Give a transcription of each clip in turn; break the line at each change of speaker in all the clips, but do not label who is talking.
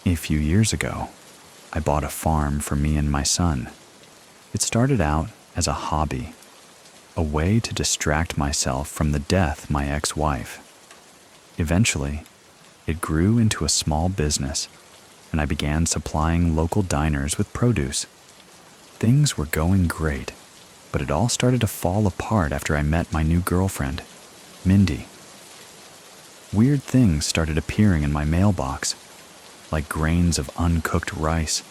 A few years ago, I bought a farm for me and my son. It started out as a hobby, a way to distract myself from the death of my ex-wife. Eventually, it grew into a small business, and I began supplying local diners with produce. Things were going great, but it all started to fall apart after I met my new girlfriend, Mindy. Weird things started appearing in my mailbox, like grains of uncooked rice,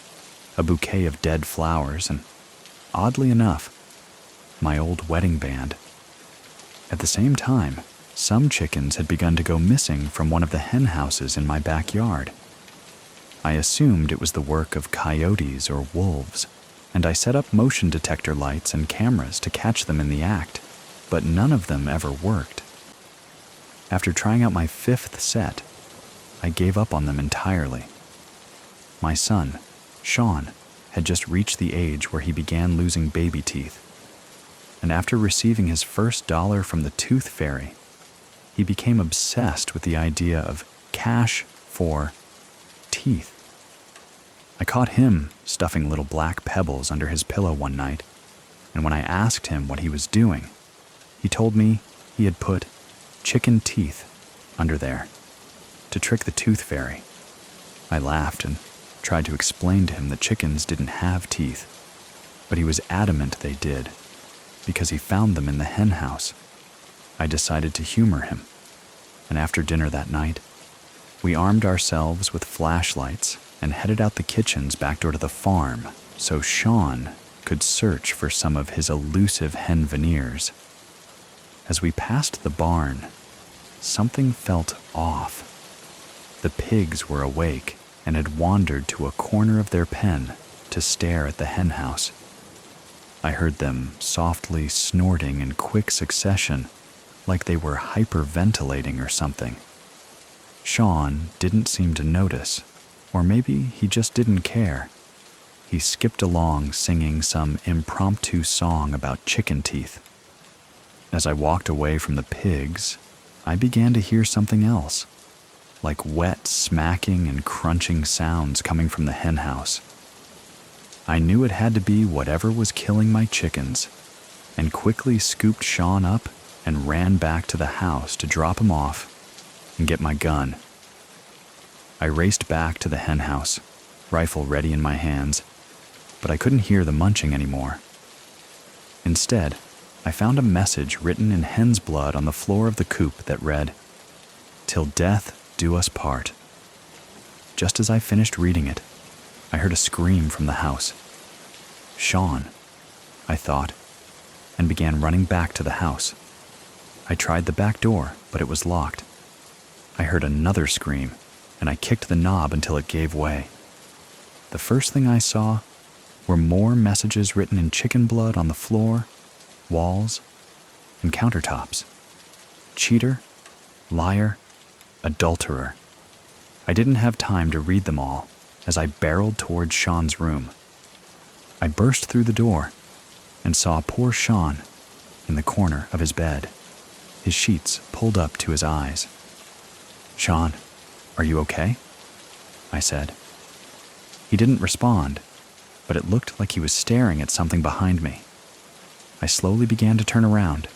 a bouquet of dead flowers, and, oddly enough, my old wedding band. At the same time, some chickens had begun to go missing from one of the hen houses in my backyard. I assumed it was the work of coyotes or wolves, and I set up motion detector lights and cameras to catch them in the act, but none of them ever worked. After trying out my 5th set, I gave up on them entirely. My son, Sean, had just reached the age where he began losing baby teeth, and after receiving his first dollar from the tooth fairy, he became obsessed with the idea of cash for teeth. I caught him stuffing little black pebbles under his pillow one night, and when I asked him what he was doing, he told me he had put chicken teeth under there to trick the tooth fairy. I laughed and tried to explain to him that chickens didn't have teeth, but he was adamant they did because he found them in the hen house. I decided to humor him, and after dinner that night, we armed ourselves with flashlights and headed out the kitchen's back door to the farm so Sean could search for some of his elusive hen veneers. As we passed the barn, something felt off. The pigs were awake and had wandered to a corner of their pen to stare at the hen house. I heard them softly snorting in quick succession, like they were hyperventilating or something. Sean didn't seem to notice, or maybe he just didn't care. He skipped along singing some impromptu song about chicken teeth. As I walked away from the pigs, I began to hear something else, like wet smacking and crunching sounds coming from the hen house. I knew it had to be whatever was killing my chickens, and quickly scooped Sean up and ran back to the house to drop him off and get my gun. I raced back to the hen house, rifle ready in my hands, but I couldn't hear the munching anymore. Instead, I found a message written in hen's blood on the floor of the coop that read, "Till death do us part." Just as I finished reading it, I heard a scream from the house. Sean, I thought, and began running back to the house. I tried the back door, but it was locked. I heard another scream, and I kicked the knob until it gave way. The first thing I saw were more messages written in chicken blood on the floor, walls, and countertops. Cheater, liar, adulterer. I didn't have time to read them all as I barreled towards Sean's room. I burst through the door and saw poor Sean in the corner of his bed, his sheets pulled up to his eyes. "Sean, are you okay?" I said. He didn't respond, but it looked like he was staring at something behind me. I slowly began to turn around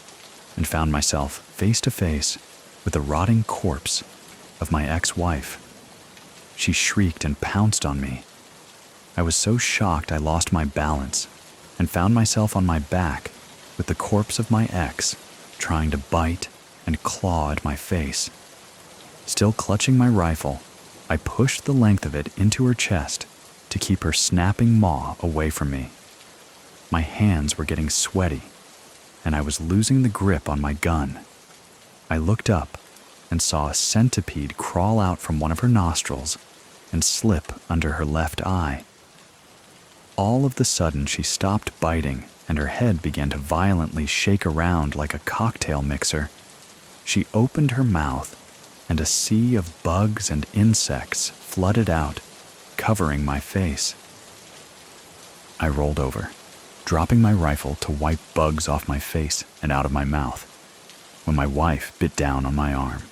and found myself face to face with the rotting corpse of my ex-wife. She shrieked and pounced on me. I was so shocked I lost my balance and found myself on my back with the corpse of my ex trying to bite and claw at my face. Still clutching my rifle, I pushed the length of it into her chest to keep her snapping maw away from me. My hands were getting sweaty, and I was losing the grip on my gun. I looked up and saw a centipede crawl out from one of her nostrils and slip under her left eye. All of the sudden, she stopped biting, and her head began to violently shake around like a cocktail mixer. She opened her mouth, and a sea of bugs and insects flooded out, covering my face. I rolled over, dropping my rifle to wipe bugs off my face and out of my mouth, when my wife bit down on my arm,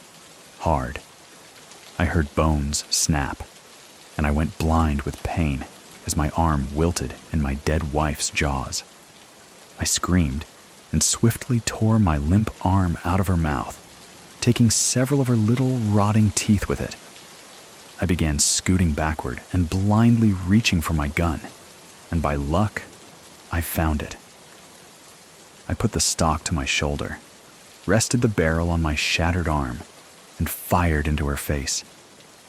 hard. I heard bones snap, and I went blind with pain as my arm wilted in my dead wife's jaws. I screamed and swiftly tore my limp arm out of her mouth, taking several of her little rotting teeth with it. I began scooting backward and blindly reaching for my gun, and by luck, I found it. I put the stock to my shoulder, rested the barrel on my shattered arm, and fired into her face,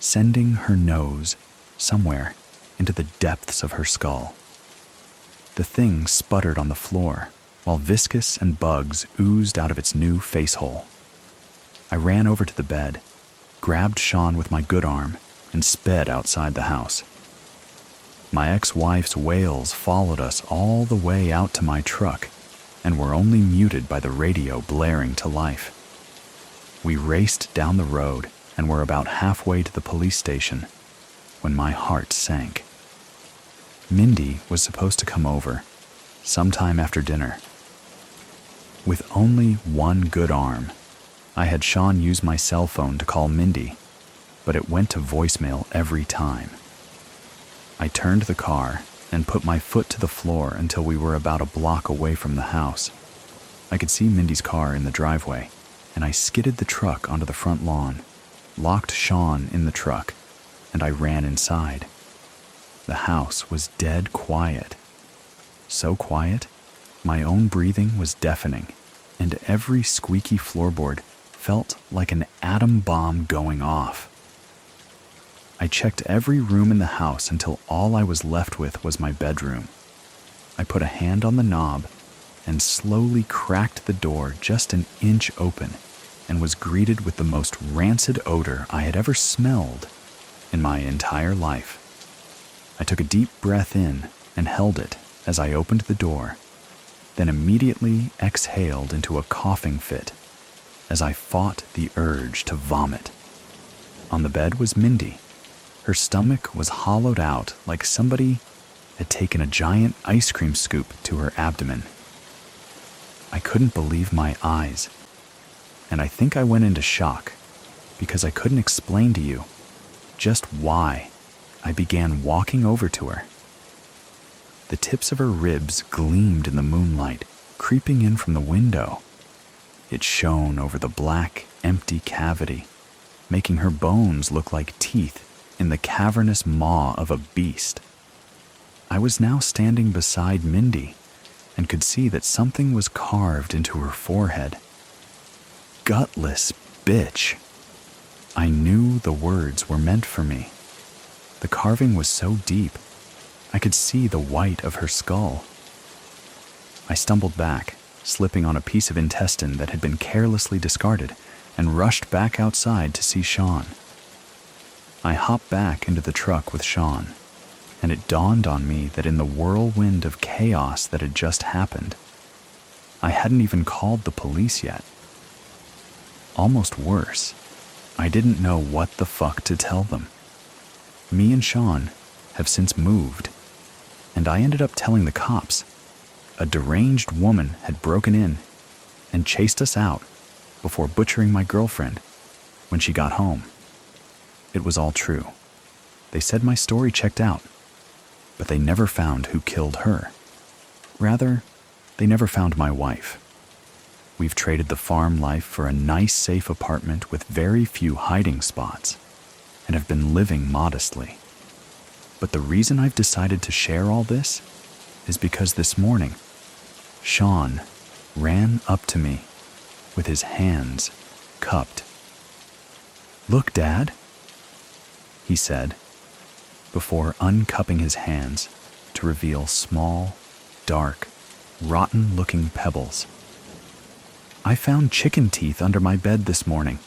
sending her nose somewhere into the depths of her skull. The thing sputtered on the floor, while viscous and bugs oozed out of its new face hole. I ran over to the bed, grabbed Sean with my good arm, and sped outside the house. My ex-wife's wails followed us all the way out to my truck and were only muted by the radio blaring to life. We raced down the road and were about halfway to the police station when my heart sank. Mindy was supposed to come over sometime after dinner. With only one good arm, I had Sean use my cell phone to call Mindy, but it went to voicemail every time. I turned the car and put my foot to the floor until we were about a block away from the house. I could see Mindy's car in the driveway, and I skidded the truck onto the front lawn, locked Sean in the truck, and I ran inside. The house was dead quiet. So quiet, my own breathing was deafening, and every squeaky floorboard felt like an atom bomb going off. I checked every room in the house until all I was left with was my bedroom. I put a hand on the knob and slowly cracked the door just an inch open and was greeted with the most rancid odor I had ever smelled in my entire life. I took a deep breath in and held it as I opened the door, then immediately exhaled into a coughing fit as I fought the urge to vomit. On the bed was Mindy. Her stomach was hollowed out like somebody had taken a giant ice cream scoop to her abdomen. I couldn't believe my eyes, and I think I went into shock because I couldn't explain to you just why I began walking over to her. The tips of her ribs gleamed in the moonlight, creeping in from the window. It shone over the black, empty cavity, making her bones look like teeth in the cavernous maw of a beast. I was now standing beside Mindy and could see that something was carved into her forehead. Gutless bitch. I knew the words were meant for me. The carving was so deep, I could see the white of her skull. I stumbled back, slipping on a piece of intestine that had been carelessly discarded, and rushed back outside to see Sean. I hopped back into the truck with Sean, and it dawned on me that in the whirlwind of chaos that had just happened, I hadn't even called the police yet. Almost worse, I didn't know what the fuck to tell them. Me and Sean have since moved, and I ended up telling the cops. A deranged woman had broken in and chased us out before butchering my girlfriend when she got home. It was all true. They said my story checked out, but they never found who killed her. Rather, they never found my wife. We've traded the farm life for a nice, safe apartment with very few hiding spots, and have been living modestly. But the reason I've decided to share all this is because this morning, Sean ran up to me with his hands cupped. "Look, Dad," he said, before uncupping his hands to reveal small, dark, rotten-looking pebbles. "I found chicken teeth under my bed this morning.